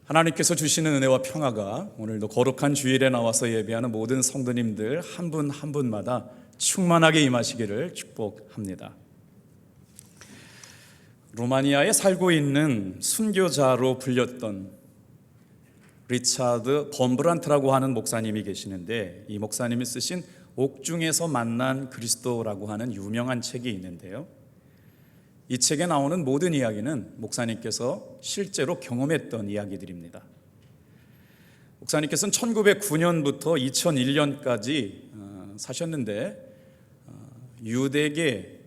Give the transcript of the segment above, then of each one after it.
하나님께서 주시는 은혜와 평화가 오늘도 거룩한 주일에 나와서 예배하는 모든 성도님들 한 분 한 분마다 충만하게 임하시기를 축복합니다. 루마니아에 살고 있는 순교자로 불렸던 리차드 범브란트라고 하는 목사님이 계시는데, 이 목사님이 쓰신 옥중에서 만난 그리스도라고 하는 유명한 책이 있는데요, 이 책에 나오는 모든 이야기는 목사님께서 실제로 경험했던 이야기들입니다. 목사님께서는 1909년부터 2001년까지 사셨는데, 유대계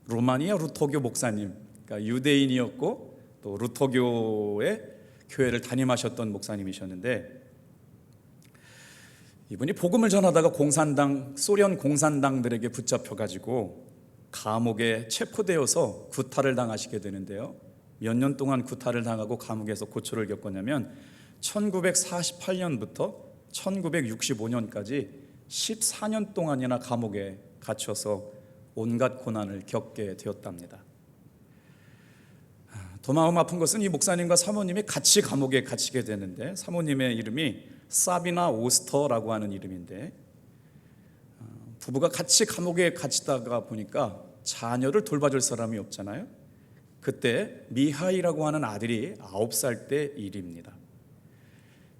루마니아 루터교 목사님, 그러니까 유대인이었고 또 루터교의 교회를 담임하셨던 목사님이셨는데, 이분이 복음을 전하다가 소련 공산당들에게 붙잡혀가지고 감옥에 체포되어서 구타를 당하시게 되는데요, 몇 년 동안 구타를 당하고 감옥에서 고초를 겪었냐면 1948년부터 1965년까지 14년 동안이나 감옥에 갇혀서 온갖 고난을 겪게 되었답니다. 더 마음 아픈 것은 이 목사님과 사모님이 같이 감옥에 갇히게 되는데, 사모님의 이름이 사비나 오스터라고 하는 이름인데, 부부가 같이 감옥에 갇히다가 보니까 자녀를 돌봐줄 사람이 없잖아요. 그때 미하이라고 하는 아들이 9살 때 일입니다.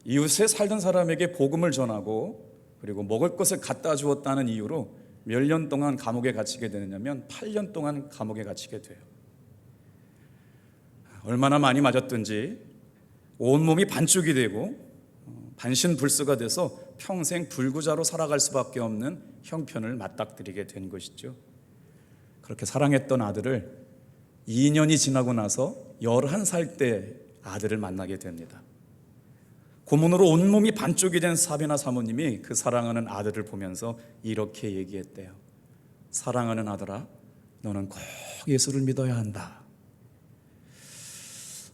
이웃에 살던 사람에게 복음을 전하고 그리고 먹을 것을 갖다 주었다는 이유로 몇 년 동안 감옥에 갇히게 되느냐면 8년 동안 감옥에 갇히게 돼요. 얼마나 많이 맞았든지 온몸이 반쪽이 되고 반신불수가 돼서 평생 불구자로 살아갈 수밖에 없는 형편을 맞닥뜨리게 된 것이죠. 그렇게 사랑했던 아들을 2년이 지나고 나서 11살 때 아들을 만나게 됩니다. 고문으로 온몸이 반쪽이 된 사비나 사모님이 그 사랑하는 아들을 보면서 이렇게 얘기했대요. 사랑하는 아들아, 너는 꼭 예수를 믿어야 한다.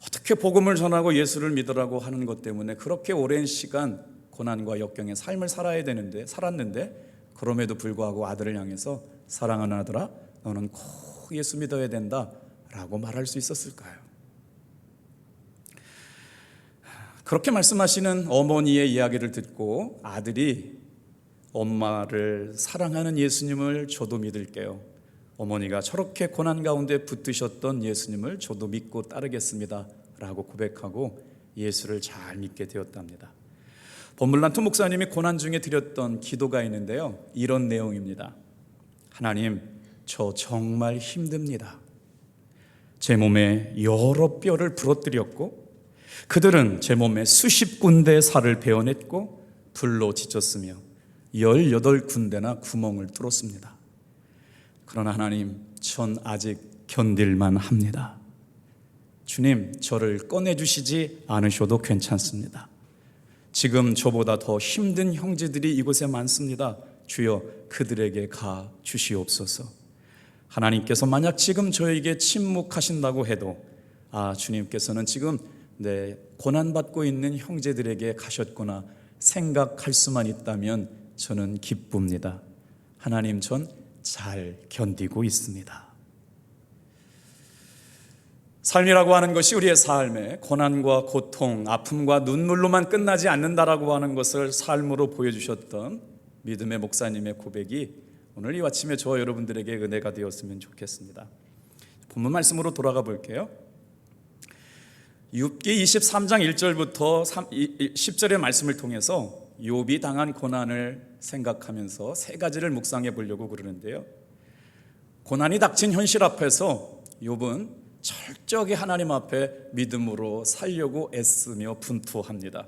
어떻게 복음을 전하고 예수를 믿으라고 하는 것 때문에 그렇게 오랜 시간 고난과 역경의 삶을 살았는데 그럼에도 불구하고 아들을 향해서 사랑하는 아들아, 너는 꼭 예수 믿어야 된다 라고 말할 수 있었을까요? 그렇게 말씀하시는 어머니의 이야기를 듣고 아들이 엄마를 사랑하는 예수님을 저도 믿을게요, 어머니가 저렇게 고난 가운데 붙드셨던 예수님을 저도 믿고 따르겠습니다 라고 고백하고 예수를 잘 믿게 되었답니다. 범블란트 목사님이 고난 중에 드렸던 기도가 있는데요, 이런 내용입니다. 하나님, 저 정말 힘듭니다. 제 몸에 여러 뼈를 부러뜨렸고 그들은 제 몸에 수십 군데 살을 베어냈고 불로 지쳤으며 18군데나 구멍을 뚫었습니다. 그러나 하나님, 전 아직 견딜만 합니다. 주님, 저를 꺼내주시지 않으셔도 괜찮습니다. 지금 저보다 더 힘든 형제들이 이곳에 많습니다. 주여, 그들에게 가 주시옵소서. 하나님께서 만약 지금 저에게 침묵하신다고 해도 주님께서는 지금 고난받고 있는 형제들에게 가셨구나 생각할 수만 있다면 저는 기쁩니다. 하나님, 전 잘 견디고 있습니다. 삶이라고 하는 것이 우리의 삶에 고난과 고통, 아픔과 눈물로만 끝나지 않는다라고 하는 것을 삶으로 보여주셨던 믿음의 목사님의 고백이 오늘 이 아침에 저와 여러분들에게 은혜가 되었으면 좋겠습니다. 본문 말씀으로 돌아가 볼게요. 욥기 23장 1절부터 10절의 말씀을 통해서 욥이 당한 고난을 생각하면서 세 가지를 묵상해 보려고 그러는데요, 고난이 닥친 현실 앞에서 욥은 철저하게 하나님 앞에 믿음으로 살려고 애쓰며 분투합니다.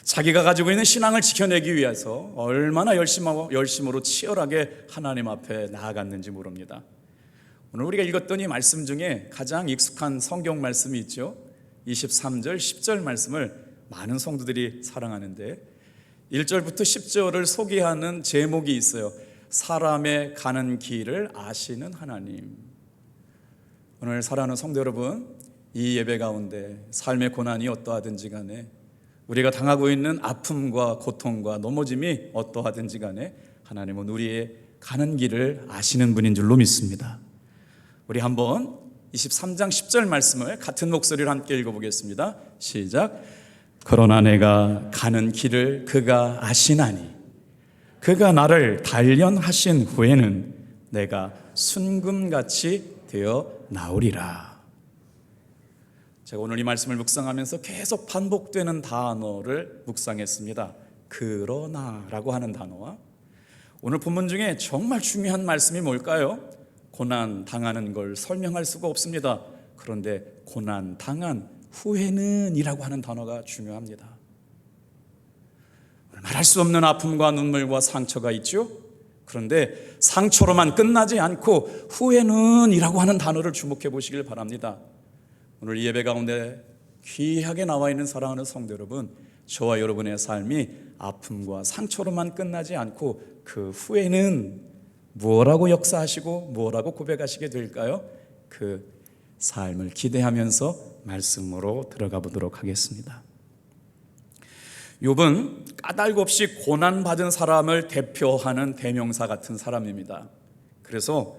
자기가 가지고 있는 신앙을 지켜내기 위해서 얼마나 열심으로 치열하게 하나님 앞에 나아갔는지 모릅니다. 오늘 우리가 읽었던 이 말씀 중에 가장 익숙한 성경 말씀이 있죠. 23절, 10절 말씀을 많은 성도들이 사랑하는데 1절부터 10절을 소개하는 제목이 있어요. 사람의 가는 길을 아시는 하나님. 오늘 사랑하는 성도 여러분, 이 예배 가운데 삶의 고난이 어떠하든지 간에, 우리가 당하고 있는 아픔과 고통과 넘어짐이 어떠하든지 간에 하나님은 우리의 가는 길을 아시는 분인 줄로 믿습니다. 우리 한번 이 23장 10절 말씀을 같은 목소리로 함께 읽어보겠습니다. 시작. 그러나 내가 가는 길을 그가 아시나니 그가 나를 단련하신 후에는 내가 순금같이 되어 나오리라. 제가 오늘 이 말씀을 묵상하면서 계속 반복되는 단어를 묵상했습니다. 그러나라고 하는 단어와 오늘 본문 중에 정말 중요한 말씀이 뭘까요? 고난 당하는 걸 설명할 수가 없습니다. 그런데 고난 당한 후에는 이라고 하는 단어가 중요합니다. 말할 수 없는 아픔과 눈물과 상처가 있죠. 그런데 상처로만 끝나지 않고 후에는 이라고 하는 단어를 주목해 보시길 바랍니다. 오늘 이 예배 가운데 귀하게 나와 있는 사랑하는 성도 여러분, 저와 여러분의 삶이 아픔과 상처로만 끝나지 않고 그 후에는 뭐라고 역사하시고 뭐라고 고백하시게 될까요? 그 삶을 기대하면서 말씀으로 들어가 보도록 하겠습니다. 욥은 까닭 없이 고난받은 사람을 대표하는 대명사 같은 사람입니다. 그래서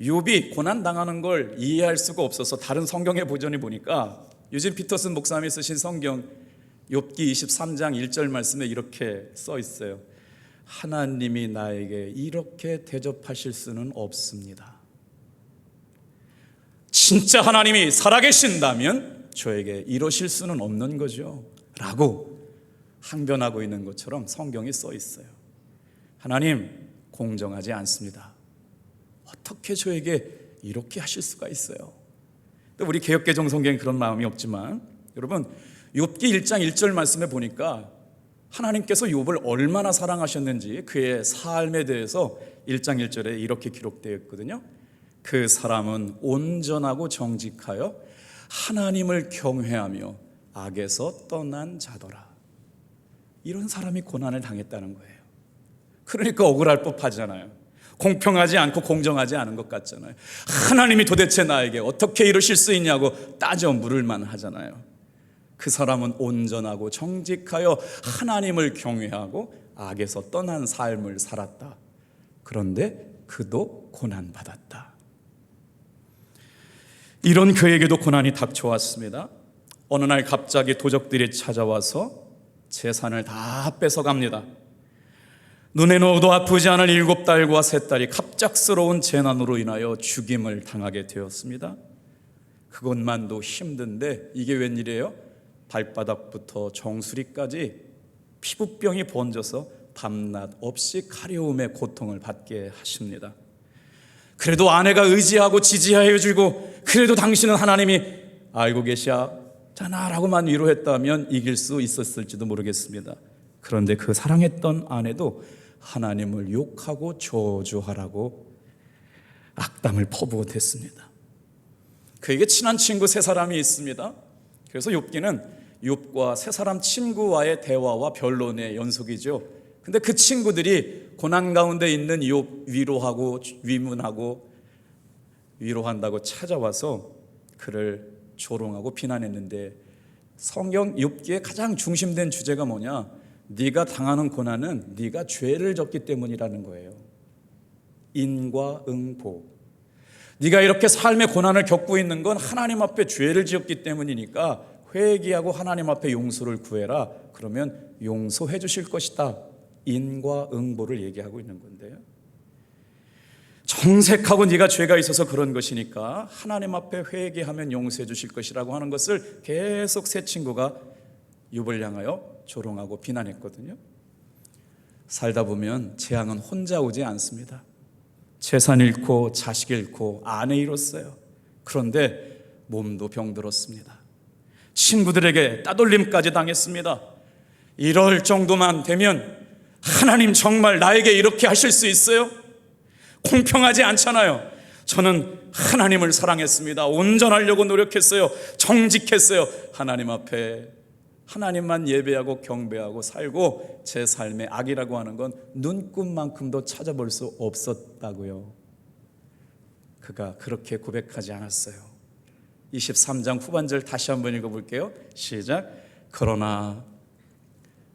욥이 고난당하는 걸 이해할 수가 없어서 다른 성경의 버전을 보니까 유진 피터슨 목사님이 쓰신 성경 욥기 23장 1절 말씀에 이렇게 써 있어요. 하나님이 나에게 이렇게 대접하실 수는 없습니다. 진짜 하나님이 살아계신다면 저에게 이러실 수는 없는 거죠 라고 항변하고 있는 것처럼 성경이 써 있어요. 하나님 공정하지 않습니다. 어떻게 저에게 이렇게 하실 수가 있어요? 우리 개역개정 성경에 그런 마음이 없지만 여러분 욥기 1장 1절 말씀에 보니까 하나님께서 욥을 얼마나 사랑하셨는지 그의 삶에 대해서 1장 1절에 이렇게 기록되어 있거든요. 그 사람은 온전하고 정직하여 하나님을 경외하며 악에서 떠난 자더라. 이런 사람이 고난을 당했다는 거예요. 그러니까 억울할 법하잖아요. 공평하지 않고 공정하지 않은 것 같잖아요. 하나님이 도대체 나에게 어떻게 이러실 수 있냐고 따져 물을 만 하잖아요. 그 사람은 온전하고 정직하여 하나님을 경외하고 악에서 떠난 삶을 살았다. 그런데 그도 고난받았다. 이런 그에게도 고난이 닥쳐왔습니다. 어느 날 갑자기 도적들이 찾아와서 재산을 다 뺏어갑니다. 눈에 넣어도 아프지 않을 7달과 3딸이 갑작스러운 재난으로 인하여 죽임을 당하게 되었습니다. 그것만도 힘든데 이게 웬일이에요? 발바닥부터 정수리까지 피부병이 번져서 밤낮 없이 가려움의 고통을 받게 하십니다. 그래도 아내가 의지하고 지지하여 주고 그래도 당신은 하나님이 알고 계시잖아 라고만 위로했다면 이길 수 있었을지도 모르겠습니다. 그런데 그 사랑했던 아내도 하나님을 욕하고 저주하라고 악담을 퍼부어댔습니다. 그에게 친한 친구 3사람이 있습니다. 그래서 욥기는 욥과 3사람 친구와의 대화와 변론의 연속이죠. 근데 그 친구들이 고난 가운데 있는 욥 위로하고 위문하고 위로한다고 찾아와서 그를 조롱하고 비난했는데 성경 욥기의 가장 중심된 주제가 뭐냐? 네가 당하는 고난은 네가 죄를 졌기 때문이라는 거예요. 인과응보. 네가 이렇게 삶의 고난을 겪고 있는 건 하나님 앞에 죄를 지었기 때문이니까 회개하고 하나님 앞에 용서를 구해라. 그러면 용서해 주실 것이다. 인과응보를 얘기하고 있는 건데요. 정색하고 네가 죄가 있어서 그런 것이니까 하나님 앞에 회개하면 용서해 주실 것이라고 하는 것을 계속 세 친구가 욥을 향하여 조롱하고 비난했거든요. 살다 보면 재앙은 혼자 오지 않습니다. 재산 잃고 자식 잃고 아내 잃었어요. 그런데 몸도 병들었습니다. 친구들에게 따돌림까지 당했습니다. 이럴 정도만 되면 하나님 정말 나에게 이렇게 하실 수 있어요? 공평하지 않잖아요. 저는 하나님을 사랑했습니다. 온전하려고 노력했어요. 정직했어요. 하나님 앞에 하나님만 예배하고 경배하고 살고 제 삶의 악이라고 하는 건 눈금만큼도 찾아볼 수 없었다고요. 그가 그렇게 고백하지 않았어요. 23장 후반절 다시 한번 읽어볼게요. 시작. 그러나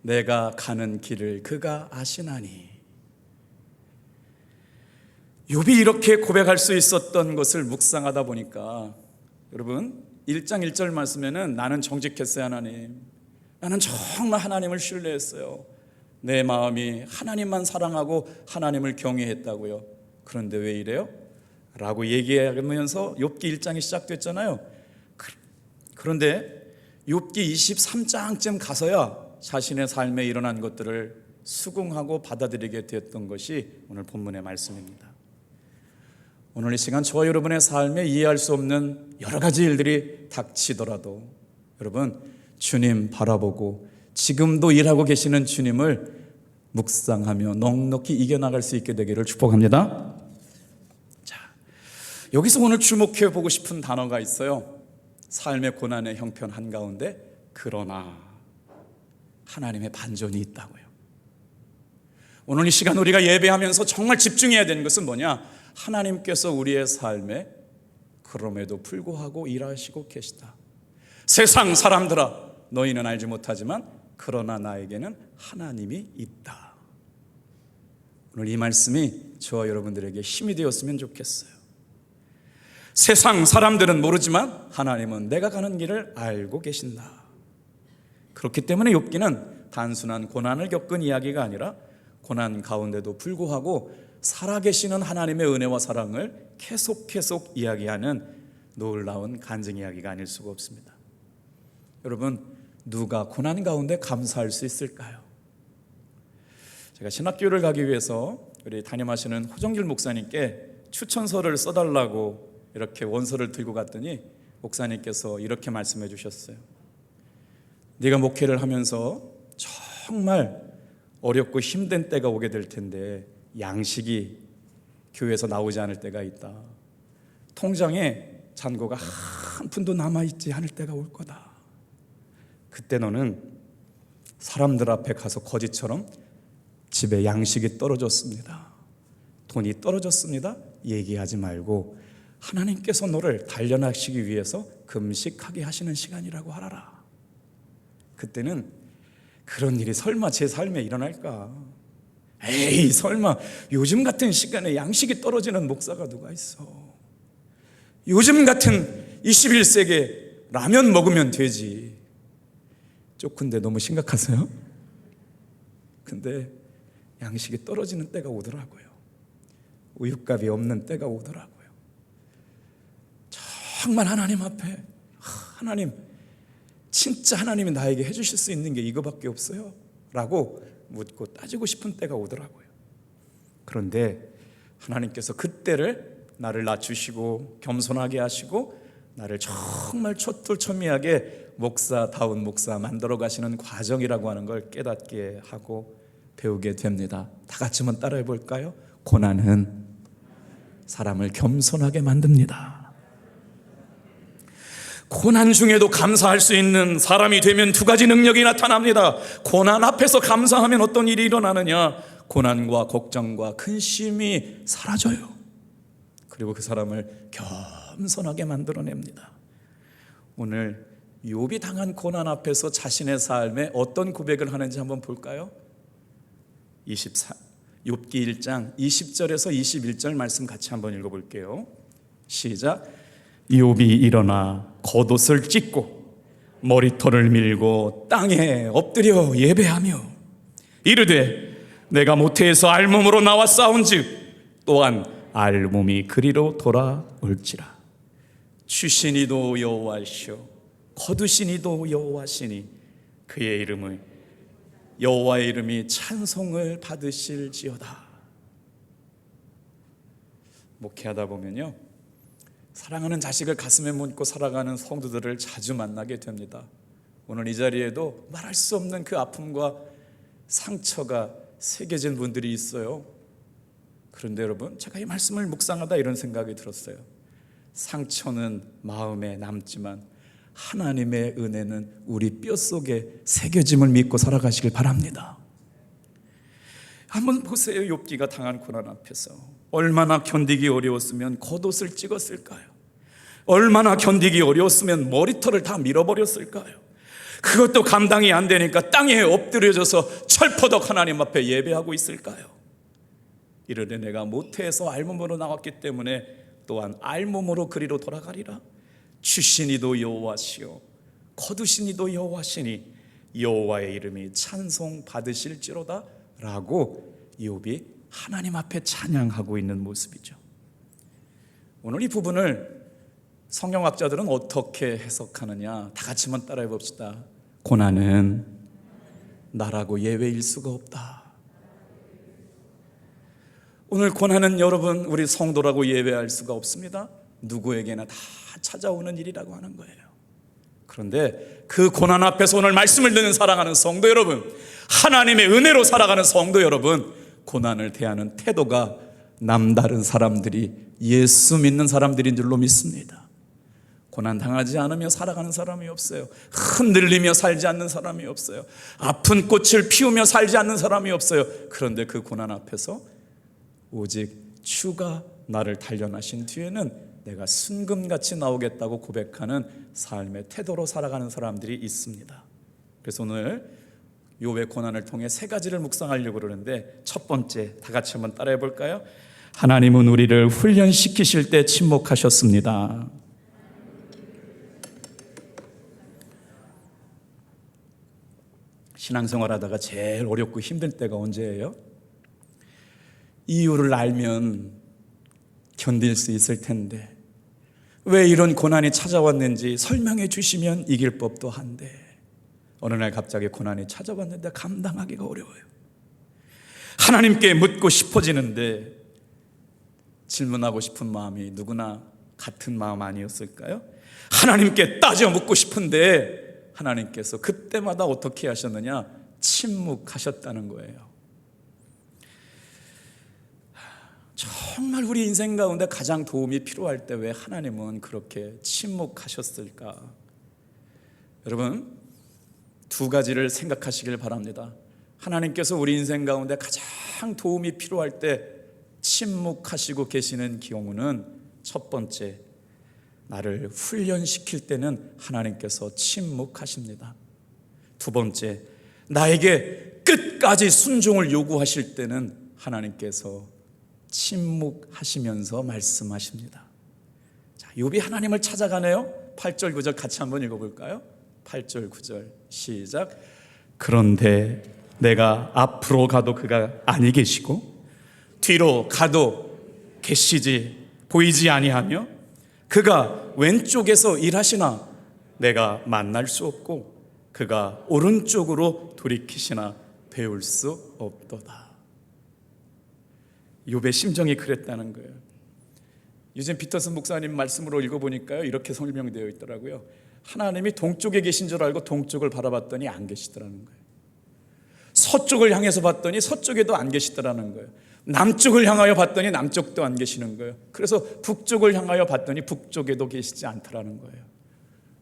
내가 가는 길을 그가 아시나니. 욥이 이렇게 고백할 수 있었던 것을 묵상하다 보니까 여러분 1장 1절 말씀에는 나는 정직했어요 하나님, 나는 정말 하나님을 신뢰했어요, 내 마음이 하나님만 사랑하고 하나님을 경외했다고요. 그런데 왜 이래요? 라고 얘기하면서 욥기 1장이 시작됐잖아요. 그런데 욥기 23장쯤 가서야 자신의 삶에 일어난 것들을 수긍하고 받아들이게 되었던 것이 오늘 본문의 말씀입니다. 오늘 이 시간 저와 여러분의 삶에 이해할 수 없는 여러 가지 일들이 닥치더라도 여러분 주님 바라보고 지금도 일하고 계시는 주님을 묵상하며 넉넉히 이겨나갈 수 있게 되기를 축복합니다. 자, 여기서 오늘 주목해 보고 싶은 단어가 있어요. 삶의 고난의 형편 한가운데 그러나 하나님의 반전이 있다고요. 오늘 이 시간 우리가 예배하면서 정말 집중해야 되는 것은 뭐냐? 하나님께서 우리의 삶에 그럼에도 불구하고 일하시고 계시다. 세상 사람들아 너희는 알지 못하지만 그러나 나에게는 하나님이 있다. 오늘 이 말씀이 저와 여러분들에게 힘이 되었으면 좋겠어요. 세상 사람들은 모르지만 하나님은 내가 가는 길을 알고 계신다. 그렇기 때문에 욥기는 단순한 고난을 겪은 이야기가 아니라 고난 가운데도 불구하고 살아계시는 하나님의 은혜와 사랑을 계속 이야기하는 놀라운 간증 이야기가 아닐 수가 없습니다. 여러분 누가 고난 가운데 감사할 수 있을까요? 제가 신학교를 가기 위해서 우리 담임하시는 호정길 목사님께 추천서를 써달라고 이렇게 원서를 들고 갔더니 목사님께서 이렇게 말씀해 주셨어요. 네가 목회를 하면서 정말 어렵고 힘든 때가 오게 될 텐데 양식이 교회에서 나오지 않을 때가 있다. 통장에 잔고가 한 푼도 남아있지 않을 때가 올 거다. 그때 너는 사람들 앞에 가서 거지처럼 집에 양식이 떨어졌습니다, 돈이 떨어졌습니다 얘기하지 말고 하나님께서 너를 단련하시기 위해서 금식하게 하시는 시간이라고 하라라. 그때는 그런 일이 설마 제 삶에 일어날까? 에이 설마 요즘 같은 시간에 양식이 떨어지는 목사가 누가 있어? 요즘 같은 21세기에 라면 먹으면 되지. 근데 너무 심각하세요? 근데 양식이 떨어지는 때가 오더라고요. 우유값이 없는 때가 오더라고요. 정말 하나님 앞에 하나님 진짜 하나님이 나에게 해주실 수 있는 게 이거밖에 없어요? 라고 묻고 따지고 싶은 때가 오더라고요. 그런데 하나님께서 그때를 나를 낮추시고 겸손하게 하시고 나를 정말 촛불천미하게 목사다운 목사 만들어 가시는 과정이라고 하는 걸 깨닫게 하고 배우게 됩니다. 다 같이 한번 따라해 볼까요? 고난은 사람을 겸손하게 만듭니다. 고난 중에도 감사할 수 있는 사람이 되면 두 가지 능력이 나타납니다. 고난 앞에서 감사하면 어떤 일이 일어나느냐? 고난과 걱정과 근심이 사라져요. 그리고 그 사람을 겸손하게 만들어냅니다. 오늘 욥이 당한 고난 앞에서 자신의 삶에 어떤 고백을 하는지 한번 볼까요? 욥기 1장 20절에서 21절 말씀 같이 한번 읽어볼게요. 시작. 욥이 일어나 겉옷을 찢고 머리털을 밀고 땅에 엎드려 예배하며 이르되 내가 모태에서 알몸으로 나와 싸운즉 또한 알몸이 그리로 돌아올지라. 주시니도 여호와시오 거두시니도 여호와시니 그의 이름을 여호와의 이름이 찬송을 받으실지어다. 목회하다 보면요 사랑하는 자식을 가슴에 묻고 살아가는 성도들을 자주 만나게 됩니다. 오늘 이 자리에도 말할 수 없는 그 아픔과 상처가 새겨진 분들이 있어요. 그런데 여러분 제가 이 말씀을 묵상하다 이런 생각이 들었어요. 상처는 마음에 남지만 하나님의 은혜는 우리 뼛속에 새겨짐을 믿고 살아가시길 바랍니다. 한번 보세요. 욥기가 당한 고난 앞에서 얼마나 견디기 어려웠으면 겉옷을 찍었을까요? 얼마나 견디기 어려웠으면 머리털을 다 밀어버렸을까요? 그것도 감당이 안 되니까 땅에 엎드려져서 철퍼덕 하나님 앞에 예배하고 있을까요? 이르되 내가 모태에서 알몸으로 나왔기 때문에 또한 알몸으로 그리로 돌아가리라. 주신 이도 여호와시요 거두신 이도 여호와시니 여호와의 이름이 찬송 받으실지로다 라고 이욥이 하나님 앞에 찬양하고 있는 모습이죠. 오늘 이 부분을 성경학자들은 어떻게 해석하느냐, 다 같이 한번 따라해 봅시다. 고난은 나라고 예외일 수가 없다. 오늘 고난은 여러분 우리 성도라고 예외할 수가 없습니다. 누구에게나 다 찾아오는 일이라고 하는 거예요. 그런데 그 고난 앞에서 오늘 말씀을 듣는 사랑하는 성도 여러분, 하나님의 은혜로 살아가는 성도 여러분, 고난을 대하는 태도가 남다른 사람들이 예수 믿는 사람들인 줄로 믿습니다. 고난 당하지 않으며 살아가는 사람이 없어요. 흔들리며 살지 않는 사람이 없어요. 아픈 꽃을 피우며 살지 않는 사람이 없어요. 그런데 그 고난 앞에서 오직 주가 나를 단련하신 뒤에는 내가 순금같이 나오겠다고 고백하는 삶의 태도로 살아가는 사람들이 있습니다. 그래서 오늘 욥의 고난을 통해 세 가지를 묵상하려고 그러는데, 첫 번째, 다 같이 한번 따라해 볼까요? 하나님은 우리를 훈련시키실 때 침묵하셨습니다. 신앙생활 하다가 제일 어렵고 힘들 때가 언제예요? 이유를 알면 견딜 수 있을 텐데 왜 이런 고난이 찾아왔는지 설명해 주시면 이길 법도 한데, 어느 날 갑자기 고난이 찾아왔는데 감당하기가 어려워요. 하나님께 묻고 싶어지는데 질문하고 싶은 마음이 누구나 같은 마음 아니었을까요? 하나님께 따져 묻고 싶은데 하나님께서 그때마다 어떻게 하셨느냐? 침묵하셨다는 거예요. 정말 우리 인생 가운데 가장 도움이 필요할 때 왜 하나님은 그렇게 침묵하셨을까? 여러분, 두 가지를 생각하시길 바랍니다. 하나님께서 우리 인생 가운데 가장 도움이 필요할 때 침묵하시고 계시는 경우는, 첫 번째, 나를 훈련시킬 때는 하나님께서 침묵하십니다. 두 번째, 나에게 끝까지 순종을 요구하실 때는 하나님께서 침묵하시면서 말씀하십니다. 자, 욥이 하나님을 찾아가네요. 8절 9절 같이 한번 읽어볼까요? 8절 9절 시작. 그런데 내가 앞으로 가도 그가 아니 계시고 뒤로 가도 계시지 보이지 아니하며 그가 왼쪽에서 일하시나 내가 만날 수 없고 그가 오른쪽으로 돌이키시나 배울 수 없도다. 욥의 심정이 그랬다는 거예요. 유진 피터슨 목사님 말씀으로 읽어보니까요, 이렇게 설명되어 있더라고요. 하나님이 동쪽에 계신 줄 알고 동쪽을 바라봤더니 안 계시더라는 거예요. 서쪽을 향해서 봤더니 서쪽에도 안 계시더라는 거예요. 남쪽을 향하여 봤더니 남쪽도 안 계시는 거예요. 그래서 북쪽을 향하여 봤더니 북쪽에도 계시지 않더라는 거예요.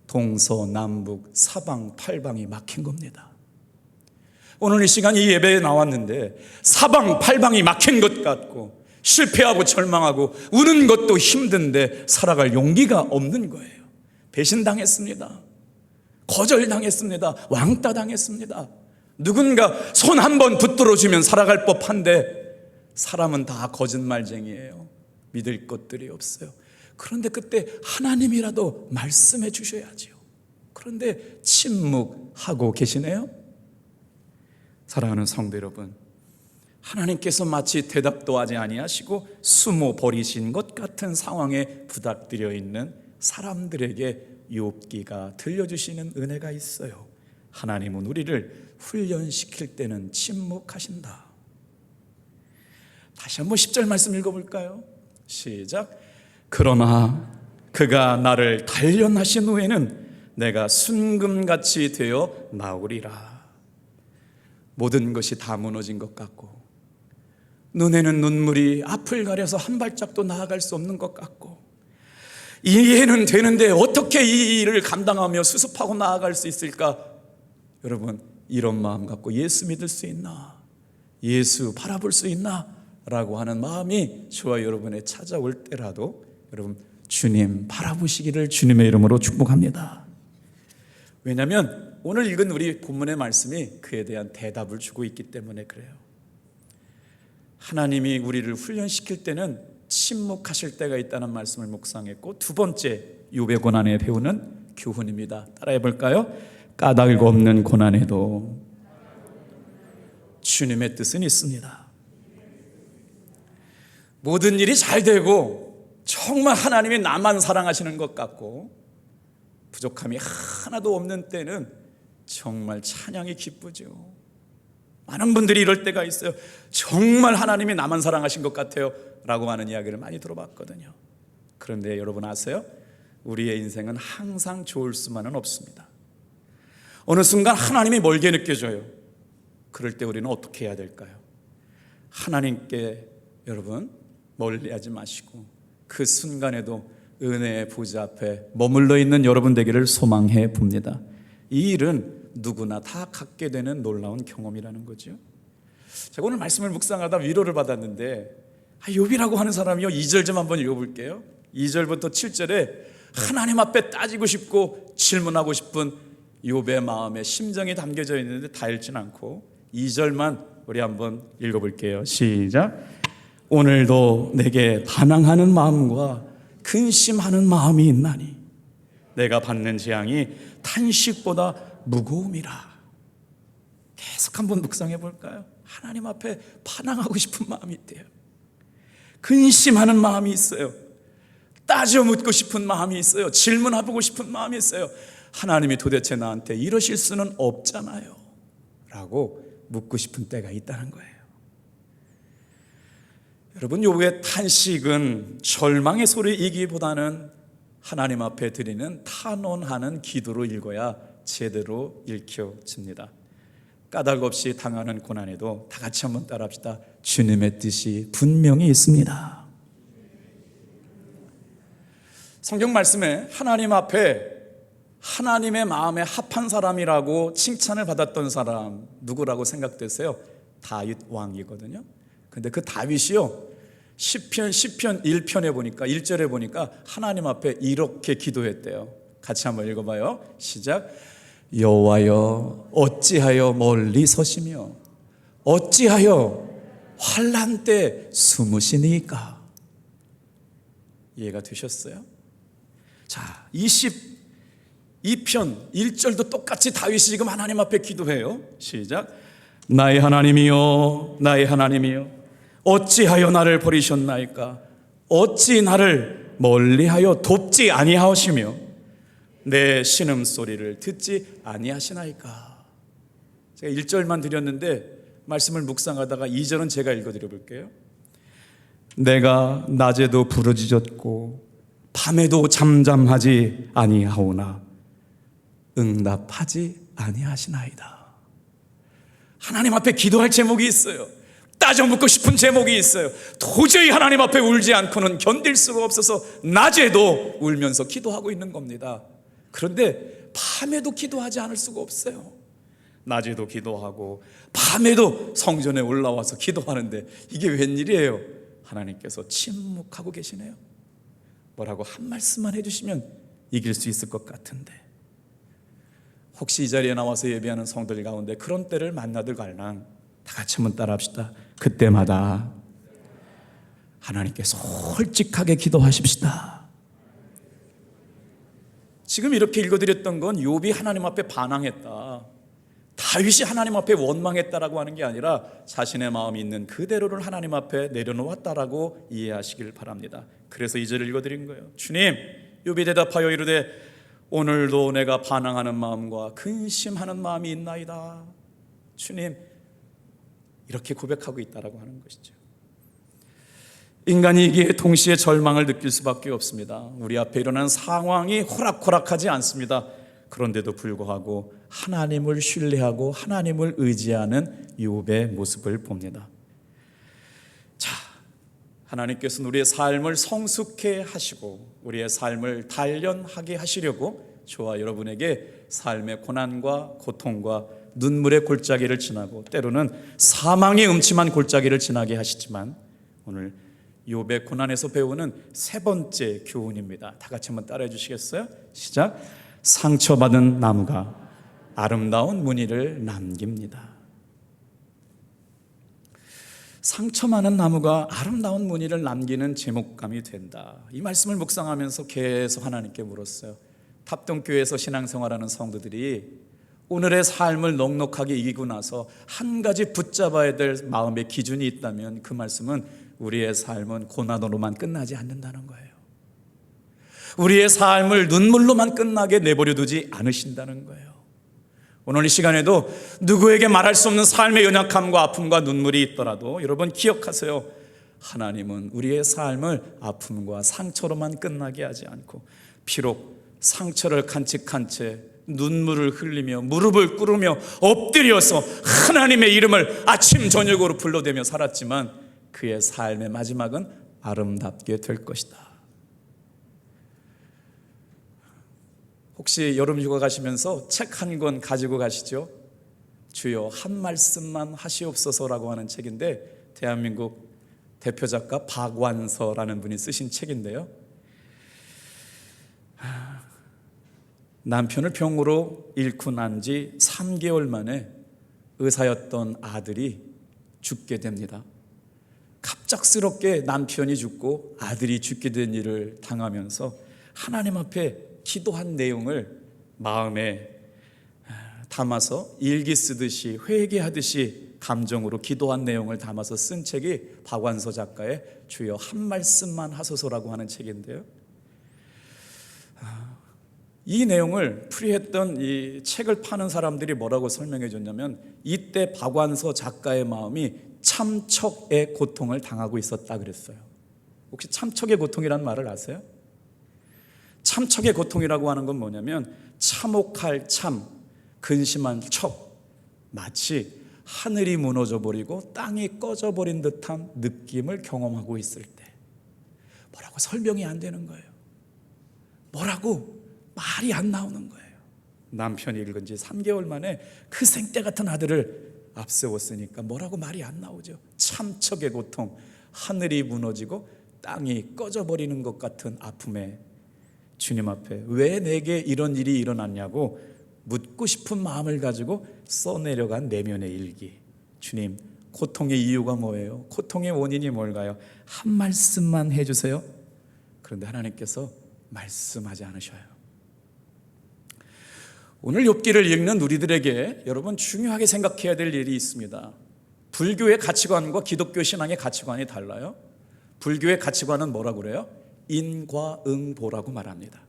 동서남북 사방 팔방이 막힌 겁니다. 오늘 이 시간 이 예배에 나왔는데 사방 팔방이 막힌 것 같고 실패하고 절망하고 우는 것도 힘든데 살아갈 용기가 없는 거예요. 배신당했습니다. 거절당했습니다. 왕따당했습니다. 누군가 손 한 번 붙들어주면 살아갈 법한데 사람은 다 거짓말쟁이에요. 믿을 것들이 없어요. 그런데 그때 하나님이라도 말씀해 주셔야지요. 그런데 침묵하고 계시네요. 사랑하는 성도 여러분, 하나님께서 마치 대답도 하지 아니하시고 숨어 버리신 것 같은 상황에 부닥들여 있는 사람들에게 욥기가 들려주시는 은혜가 있어요. 하나님은 우리를 훈련시킬 때는 침묵하신다. 다시 한번 10절 말씀 읽어볼까요? 시작. 그러나 그가 나를 단련하신 후에는 내가 순금같이 되어 나오리라. 모든 것이 다 무너진 것 같고 눈에는 눈물이 앞을 가려서 한 발짝도 나아갈 수 없는 것 같고 이해는 되는데 어떻게 이 일을 감당하며 수습하고 나아갈 수 있을까? 여러분, 이런 마음 갖고 예수 믿을 수 있나? 예수 바라볼 수 있나? 라고 하는 마음이 저와 여러분에 찾아올 때라도 여러분 주님 바라보시기를 주님의 이름으로 축복합니다. 왜냐하면 오늘 읽은 우리 본문의 말씀이 그에 대한 대답을 주고 있기 때문에 그래요. 하나님이 우리를 훈련시킬 때는 침묵하실 때가 있다는 말씀을 묵상했고, 두 번째 욥의 고난에 배우는 교훈입니다. 따라해 볼까요? 까닭 없는 고난에도 주님의 뜻은 있습니다. 모든 일이 잘 되고 정말 하나님이 나만 사랑하시는 것 같고 부족함이 하나도 없는 때는 정말 찬양이 기쁘죠. 많은 분들이 이럴 때가 있어요. 정말 하나님이 나만 사랑하신 것 같아요 라고 하는 이야기를 많이 들어봤거든요. 그런데 여러분 아세요? 우리의 인생은 항상 좋을 수만은 없습니다. 어느 순간 하나님이 멀게 느껴져요. 그럴 때 우리는 어떻게 해야 될까요? 하나님께 여러분 멀리하지 마시고 그 순간에도 은혜의 보좌 앞에 머물러 있는 여러분 되기를 소망해 봅니다. 이 일은 누구나 다 갖게 되는 놀라운 경험이라는 거죠. 제가 오늘 말씀을 묵상하다 위로를 받았는데 욥이라고 하는 사람이요, 2절 좀 한번 읽어볼게요. 2절부터 7절에 하나님 앞에 따지고 싶고 질문하고 싶은 욥의 마음에 심정이 담겨져 있는데 다 읽지는 않고 2절만 우리 한번 읽어볼게요. 시작. 오늘도 내게 반항하는 마음과 근심하는 마음이 있나니 내가 받는 재앙이 탄식보다 무거움이라. 계속 한번 묵상해 볼까요? 하나님 앞에 반항하고 싶은 마음이 있대요. 근심하는 마음이 있어요. 따져 묻고 싶은 마음이 있어요. 질문해보고 싶은 마음이 있어요. 하나님이 도대체 나한테 이러실 수는 없잖아요 라고 묻고 싶은 때가 있다는 거예요. 여러분, 욥의 탄식은 절망의 소리이기보다는 하나님 앞에 드리는 탄원하는 기도로 읽어야 제대로 읽혀집니다. 까닭 없이 당하는 고난에도 다 같이 한번 따라합시다. 주님의 뜻이 분명히 있습니다. 성경 말씀에 하나님 앞에 하나님의 마음에 합한 사람이라고 칭찬을 받았던 사람 누구라고 생각되세요? 다윗 왕이거든요. 근데 그 다윗이요, 시편 1편에 보니까 1절에 보니까 하나님 앞에 이렇게 기도했대요. 같이 한번 읽어봐요. 시작. 여호와여 어찌하여 멀리 서시며 어찌하여 환난 때 숨으시니까. 이해가 되셨어요? 자, 22편 1절도 똑같이 다윗이 지금 하나님 앞에 기도해요. 시작. 나의 하나님이여 나의 하나님이여 어찌하여 나를 버리셨나이까. 어찌 나를 멀리하여 돕지 아니하시며 내 신음소리를 듣지 아니하시나이까. 제가 1절만 드렸는데 말씀을 묵상하다가 2절은 제가 읽어드려 볼게요. 내가 낮에도 부르짖었고 밤에도 잠잠하지 아니하오나 응답하지 아니하시나이다. 하나님 앞에 기도할 제목이 있어요. 따져 묻고 싶은 제목이 있어요. 도저히 하나님 앞에 울지 않고는 견딜 수가 없어서 낮에도 울면서 기도하고 있는 겁니다. 그런데 밤에도 기도하지 않을 수가 없어요. 낮에도 기도하고 밤에도 성전에 올라와서 기도하는데 이게 웬일이에요? 하나님께서 침묵하고 계시네요. 뭐라고 한 말씀만 해주시면 이길 수 있을 것 같은데, 혹시 이 자리에 나와서 예배하는 성도들 가운데 그런 때를 만나들 갈랑 다 같이 한번 따라합시다. 그때마다 하나님께 솔직하게 기도하십시다. 지금 이렇게 읽어드렸던 건 욥이 하나님 앞에 반항했다, 다윗이 하나님 앞에 원망했다라고 하는 게 아니라 자신의 마음이 있는 그대로를 하나님 앞에 내려놓았다라고 이해하시길 바랍니다. 그래서 이 절을 읽어드린 거예요. 주님, 욥이 대답하여 이르되 오늘도 내가 반항하는 마음과 근심하는 마음이 있나이다. 주님, 이렇게 고백하고 있다라고 하는 것이죠. 인간이 이게 동시에 절망을 느낄 수밖에 없습니다. 우리 앞에 일어난 상황이 호락호락하지 않습니다. 그런데도 불구하고 하나님을 신뢰하고 하나님을 의지하는 욥의 모습을 봅니다. 자, 하나님께서는 우리의 삶을 성숙해 하시고 우리의 삶을 단련하게 하시려고 저와 여러분에게 삶의 고난과 고통과 눈물의 골짜기를 지나고 때로는 사망의 음침한 골짜기를 지나게 하시지만 오늘 욥의 고난에서 배우는 세 번째 교훈입니다. 다 같이 한번 따라해 주시겠어요? 시작. 상처받은 나무가 아름다운 무늬를 남깁니다. 상처 많은 나무가 아름다운 무늬를 남기는 제목감이 된다. 이 말씀을 묵상하면서 계속 하나님께 물었어요. 탑동교회에서 신앙생활하는 성도들이 오늘의 삶을 넉넉하게 이기고 나서 한 가지 붙잡아야 될 마음의 기준이 있다면 그 말씀은 우리의 삶은 고난으로만 끝나지 않는다는 거예요. 우리의 삶을 눈물로만 끝나게 내버려 두지 않으신다는 거예요. 오늘 이 시간에도 누구에게 말할 수 없는 삶의 연약함과 아픔과 눈물이 있더라도 여러분 기억하세요. 하나님은 우리의 삶을 아픔과 상처로만 끝나게 하지 않고 비록 상처를 간직한 채 눈물을 흘리며 무릎을 꿇으며 엎드려서 하나님의 이름을 아침 저녁으로 불러대며 살았지만 그의 삶의 마지막은 아름답게 될 것이다. 혹시 여름 휴가 가시면서 책 한 권 가지고 가시죠? 주여 한 말씀만 하시옵소서라고 하는 책인데 대한민국 대표 작가 박완서라는 분이 쓰신 책인데요. 남편을 병으로 잃고 난 지 3개월 만에 의사였던 아들이 죽게 됩니다. 갑작스럽게 남편이 죽고 아들이 죽게 된 일을 당하면서 하나님 앞에 기도한 내용을 마음에 담아서 일기 쓰듯이 회개하듯이 감정으로 기도한 내용을 담아서 쓴 책이 박완서 작가의 주여 한 말씀만 하소서라고 하는 책인데요. 이 내용을 풀이했던 이 책을 파는 사람들이 뭐라고 설명해 줬냐면 이때 박완서 작가의 마음이 참척의 고통을 당하고 있었다 그랬어요. 혹시 참척의 고통이라는 말을 아세요? 참척의 고통이라고 하는 건 뭐냐면 참혹할 참, 근심한 척, 마치 하늘이 무너져 버리고 땅이 꺼져 버린 듯한 느낌을 경험하고 있을 때 뭐라고 설명이 안 되는 거예요. 뭐라고 말이 안 나오는 거예요. 남편이 읽은 지 3개월 만에 그 생떼 같은 아들을 앞세웠으니까 뭐라고 말이 안 나오죠. 참척의 고통, 하늘이 무너지고 땅이 꺼져버리는 것 같은 아픔에 주님 앞에 왜 내게 이런 일이 일어났냐고 묻고 싶은 마음을 가지고 써내려간 내면의 일기. 주님, 고통의 이유가 뭐예요? 고통의 원인이 뭘까요? 한 말씀만 해주세요. 그런데 하나님께서 말씀하지 않으셔요. 오늘 욥기를 읽는 우리들에게 여러분 중요하게 생각해야 될 일이 있습니다. 불교의 가치관과 기독교 신앙의 가치관이 달라요. 불교의 가치관은 뭐라고 그래요? 인과응보라고 말합니다.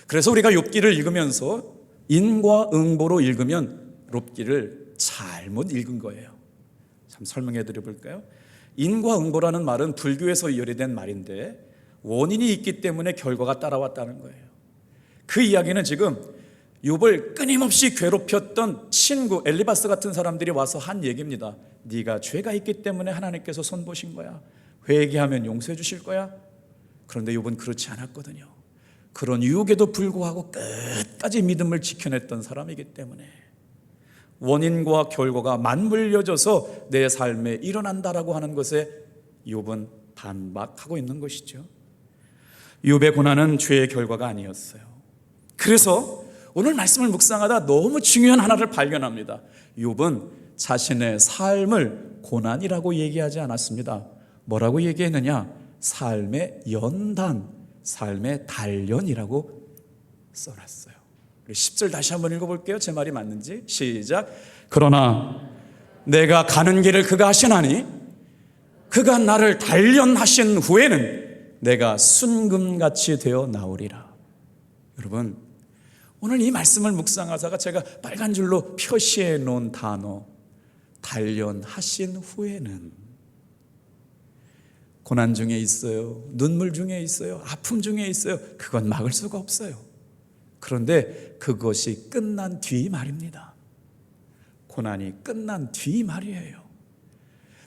그래서 우리가 욥기를 읽으면서 인과응보로 읽으면 욥기를 잘못 읽은 거예요. 참 설명해 드려 볼까요? 인과응보라는 말은 불교에서 유래된 말인데 원인이 있기 때문에 결과가 따라왔다는 거예요. 그 이야기는 지금 욥을 끊임없이 괴롭혔던 친구 엘리바스 같은 사람들이 와서 한 얘기입니다. 네가 죄가 있기 때문에 하나님께서 손보신 거야. 회개하면 용서해 주실 거야. 그런데 욥은 그렇지 않았거든요. 그런 유혹에도 불구하고 끝까지 믿음을 지켜냈던 사람이기 때문에 원인과 결과가 맞물려져서 내 삶에 일어난다라고 하는 것에 욥은 반박하고 있는 것이죠. 욥의 고난은 죄의 결과가 아니었어요. 그래서 오늘 말씀을 묵상하다 너무 중요한 하나를 발견합니다. 욥은 자신의 삶을 고난이라고 얘기하지 않았습니다. 뭐라고 얘기했느냐? 삶의 연단, 삶의 단련이라고 써놨어요. 10절 다시 한번 읽어볼게요. 제 말이 맞는지. 시작. 그러나 내가 가는 길을 그가 하시나니 그가 나를 단련하신 후에는 내가 순금같이 되어 나오리라. 여러분, 오늘 이 말씀을 묵상하다가 제가 빨간 줄로 표시해 놓은 단어 단련하신 후에는 고난 중에 있어요. 눈물 중에 있어요. 아픔 중에 있어요. 그건 막을 수가 없어요. 그런데 그것이 끝난 뒤 말입니다. 고난이 끝난 뒤 말이에요.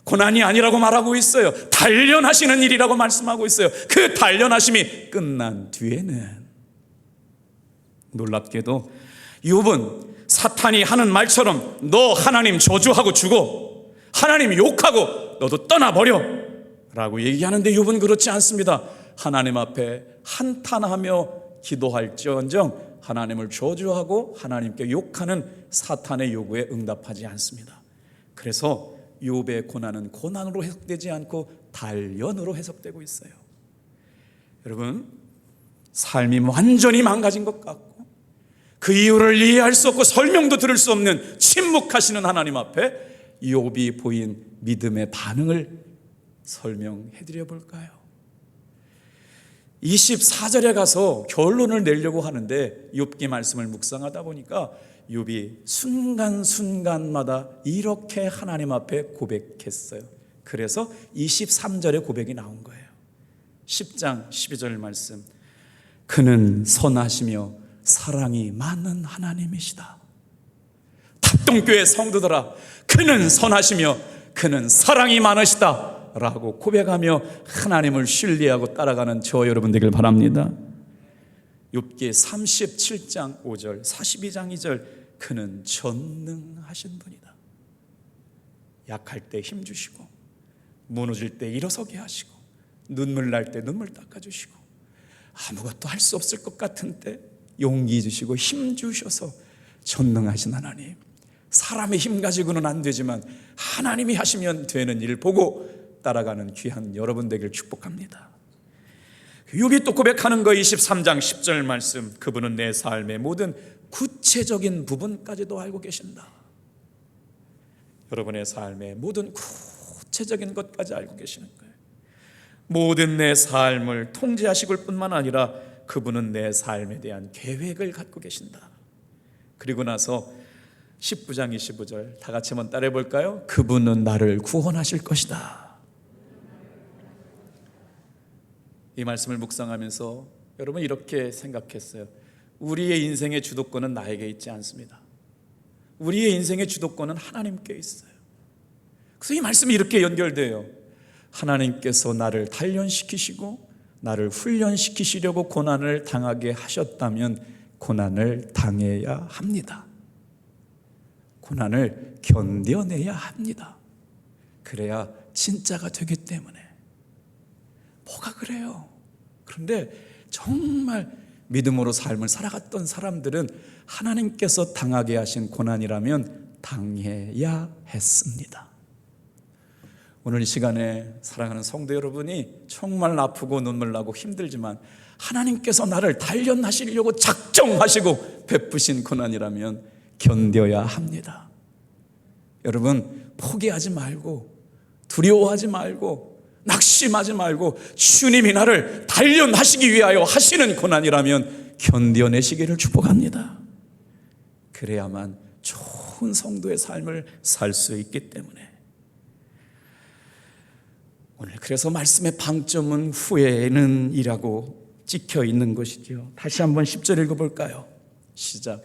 고난이 아니라고 말하고 있어요. 단련하시는 일이라고 말씀하고 있어요. 그 단련하심이 끝난 뒤에는 놀랍게도 욥은 사탄이 하는 말처럼 너 하나님 저주하고 죽어, 하나님 욕하고 너도 떠나버려 라고 얘기하는데 욥은 그렇지 않습니다. 하나님 앞에 한탄하며 기도할지언정 하나님을 저주하고 하나님께 욕하는 사탄의 요구에 응답하지 않습니다. 그래서 욥의 고난은 고난으로 해석되지 않고 단련으로 해석되고 있어요. 여러분, 삶이 완전히 망가진 것 같고 그 이유를 이해할 수 없고 설명도 들을 수 없는 침묵하시는 하나님 앞에 욥이 보인 믿음의 반응을 설명해 드려 볼까요? 24절에 가서 결론을 내려고 하는데 욥기 말씀을 묵상하다 보니까 욥이 순간순간마다 이렇게 하나님 앞에 고백했어요. 그래서 23절에 고백이 나온 거예요. 10장 12절 말씀, 그는 선하시며 사랑이 많은 하나님이시다. 탑동교회 성도들아, 그는 선하시며 그는 사랑이 많으시다 라고 고백하며 하나님을 신뢰하고 따라가는 저 여러분 되길 바랍니다. 욥기 37장 5절, 42장 2절, 그는 전능하신 분이다. 약할 때 힘주시고 무너질 때 일어서게 하시고 눈물 날 때 눈물 닦아주시고 아무것도 할 수 없을 것 같은 때 용기 주시고 힘 주셔서 전능하신 하나님, 사람의 힘 가지고는 안 되지만 하나님이 하시면 되는 일 보고 따라가는 귀한 여러분 되길 축복합니다. 욥이 또 고백하는 거 23장 10절 말씀, 그분은 내 삶의 모든 구체적인 부분까지도 알고 계신다. 여러분의 삶의 모든 구체적인 것까지 알고 계시는 거예요. 모든 내 삶을 통제하실 뿐만 아니라 그분은 내 삶에 대한 계획을 갖고 계신다. 그리고 나서 19장 25절 다 같이 한번 따라해 볼까요? 그분은 나를 구원하실 것이다. 이 말씀을 묵상하면서 여러분 이렇게 생각했어요. 우리의 인생의 주도권은 나에게 있지 않습니다. 우리의 인생의 주도권은 하나님께 있어요. 그래서 이 말씀이 이렇게 연결돼요. 하나님께서 나를 단련시키시고 나를 훈련시키시려고 고난을 당하게 하셨다면 고난을 당해야 합니다. 고난을 견뎌내야 합니다. 그래야 진짜가 되기 때문에. 뭐가 그래요? 그런데 정말 믿음으로 삶을 살아갔던 사람들은 하나님께서 당하게 하신 고난이라면 당해야 했습니다. 오늘 이 시간에 사랑하는 성도 여러분이 정말 아프고 눈물 나고 힘들지만 하나님께서 나를 단련하시려고 작정하시고 베푸신 고난이라면 견뎌야 합니다. 여러분, 포기하지 말고 두려워하지 말고 낙심하지 말고 주님이 나를 단련하시기 위하여 하시는 고난이라면 견뎌내시기를 축복합니다. 그래야만 좋은 성도의 삶을 살 수 있기 때문에. 오늘 그래서 말씀의 방점은 후에는 이라고 찍혀 있는 것이죠. 다시 한번 10절 읽어볼까요? 시작.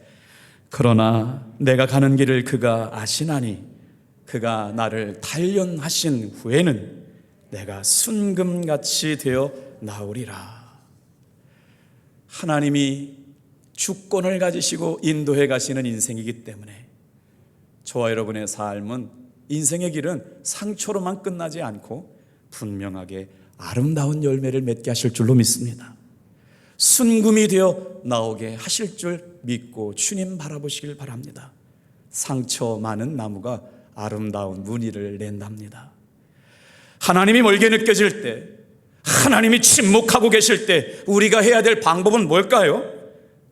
그러나 내가 가는 길을 그가 아시나니 그가 나를 단련하신 후에는 내가 순금같이 되어 나오리라. 하나님이 주권을 가지시고 인도해 가시는 인생이기 때문에 저와 여러분의 삶은, 인생의 길은 상처로만 끝나지 않고 분명하게 아름다운 열매를 맺게 하실 줄로 믿습니다. 순금이 되어 나오게 하실 줄 믿고 주님 바라보시길 바랍니다. 상처 많은 나무가 아름다운 무늬를 낸답니다. 하나님이 멀게 느껴질 때, 하나님이 침묵하고 계실 때 우리가 해야 될 방법은 뭘까요?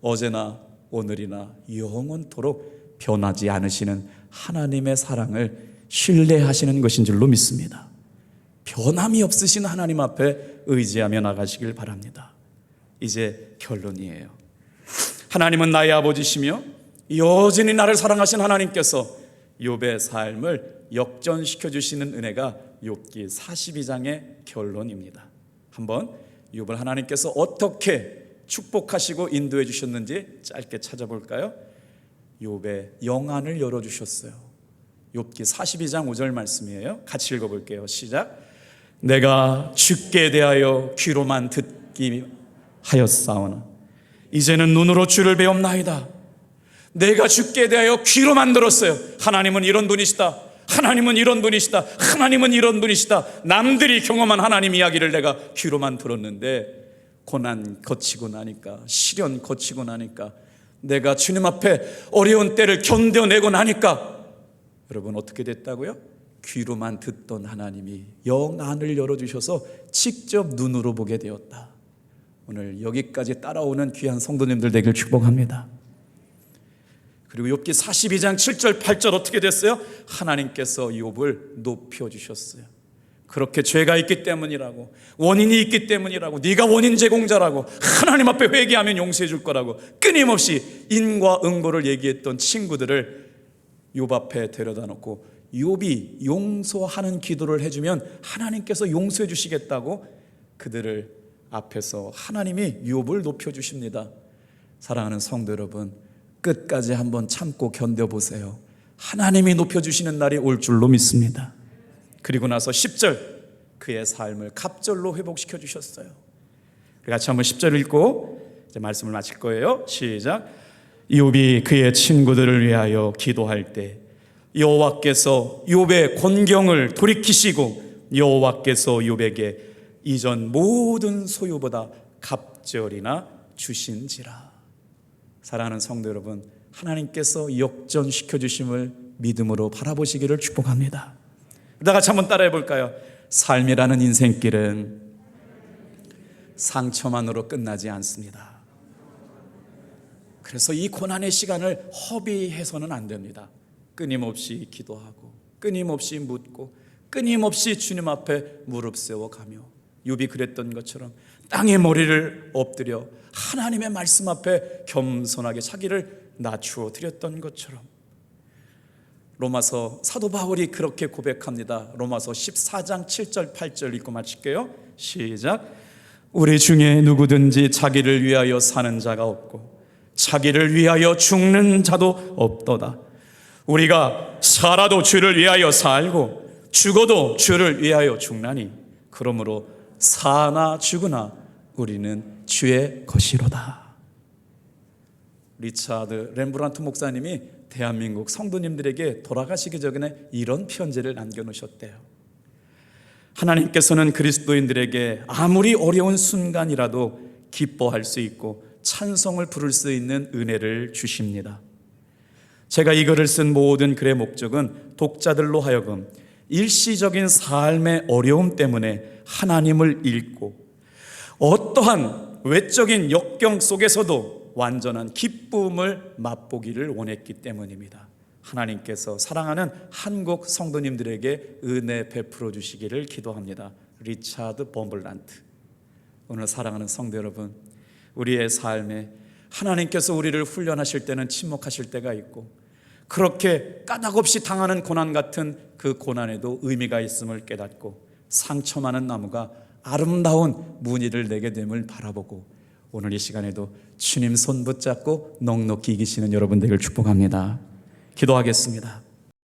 어제나 오늘이나 영원토록 변하지 않으시는 하나님의 사랑을 신뢰하시는 것인 줄로 믿습니다. 변함이 없으신 하나님 앞에 의지하며 나가시길 바랍니다. 이제 결론이에요. 하나님은 나의 아버지시며 여전히 나를 사랑하신 하나님께서 욥의 삶을 역전시켜 주시는 은혜가 욥기 42장의 결론입니다. 한번 욥을 하나님께서 어떻게 축복하시고 인도해 주셨는지 짧게 찾아볼까요? 욥의 영안을 열어주셨어요. 욥기 42장 5절 말씀이에요. 같이 읽어볼게요. 시작. 내가 주께 대하여 귀로만 듣기 하였사오나 이제는 눈으로 주를 배움나이다. 내가 주께 대하여 귀로만 들었어요. 하나님은 이런 분이시다. 하나님은 이런 분이시다. 하나님은 이런 분이시다. 남들이 경험한 하나님 이야기를 내가 귀로만 들었는데 고난 거치고 나니까, 시련 거치고 나니까, 내가 주님 앞에 어려운 때를 견뎌내고 나니까 여러분 어떻게 됐다고요? 귀로만 듣던 하나님이 영 안을 열어주셔서 직접 눈으로 보게 되었다. 오늘 여기까지 따라오는 귀한 성도님들 되길 축복합니다. 그리고 욥기 42장 7절 8절 어떻게 됐어요? 하나님께서 욥을 높여주셨어요. 그렇게 죄가 있기 때문이라고, 원인이 있기 때문이라고, 네가 원인 제공자라고, 하나님 앞에 회개하면 용서해 줄 거라고 끊임없이 인과 응고를 얘기했던 친구들을 욥 앞에 데려다 놓고 욥이 용서하는 기도를 해주면 하나님께서 용서해 주시겠다고 그들을 앞에서 하나님이 욥을 높여주십니다. 사랑하는 성도 여러분, 끝까지 한번 참고 견뎌보세요. 하나님이 높여주시는 날이 올 줄로 믿습니다. 그리고 나서 10절, 그의 삶을 갑절로 회복시켜 주셨어요. 같이 한번 10절 읽고 이제 말씀을 마칠 거예요. 시작. 욥이 그의 친구들을 위하여 기도할 때 여호와께서 욥의 곤경을 돌이키시고 여호와께서 욥에게 이전 모든 소유보다 갑절이나 주신지라. 사랑하는 성도 여러분, 하나님께서 역전시켜 주심을 믿음으로 바라보시기를 축복합니다. 다 같이 한번 따라해 볼까요? 삶이라는 인생길은 상처만으로 끝나지 않습니다. 그래서 이 고난의 시간을 허비해서는 안 됩니다. 끊임없이 기도하고 끊임없이 묻고 끊임없이 주님 앞에 무릎 세워가며 욥이 그랬던 것처럼 땅에 머리를 엎드려 하나님의 말씀 앞에 겸손하게 자기를 낮추어 드렸던 것처럼 로마서 사도 바울이 그렇게 고백합니다. 로마서 14장 7절 8절 읽고 마칠게요. 시작. 우리 중에 누구든지 자기를 위하여 사는 자가 없고 자기를 위하여 죽는 자도 없도다. 우리가 살아도 주를 위하여 살고 죽어도 주를 위하여 죽나니 그러므로 사나 죽으나 우리는 주의 것이로다. 리차드 렘브란트 목사님이 대한민국 성도님들에게 돌아가시기 전에 이런 편지를 남겨놓으셨대요. 하나님께서는 그리스도인들에게 아무리 어려운 순간이라도 기뻐할 수 있고 찬송을 부를 수 있는 은혜를 주십니다. 제가 이 글을 쓴 모든 글의 목적은 독자들로 하여금 일시적인 삶의 어려움 때문에 하나님을 잃고 어떠한 외적인 역경 속에서도 완전한 기쁨을 맛보기를 원했기 때문입니다. 하나님께서 사랑하는 한국 성도님들에게 은혜 베풀어 주시기를 기도합니다. 리차드 범블란트. 오늘 사랑하는 성도 여러분, 우리의 삶에 하나님께서 우리를 훈련하실 때는 침묵하실 때가 있고 그렇게 까닭없이 당하는 고난 같은 그 고난에도 의미가 있음을 깨닫고 상처 많은 나무가 아름다운 무늬를 내게 됨을 바라보고 오늘 이 시간에도 주님 손 붙잡고 넉넉히 이기시는 여러분 되길 축복합니다. 기도하겠습니다.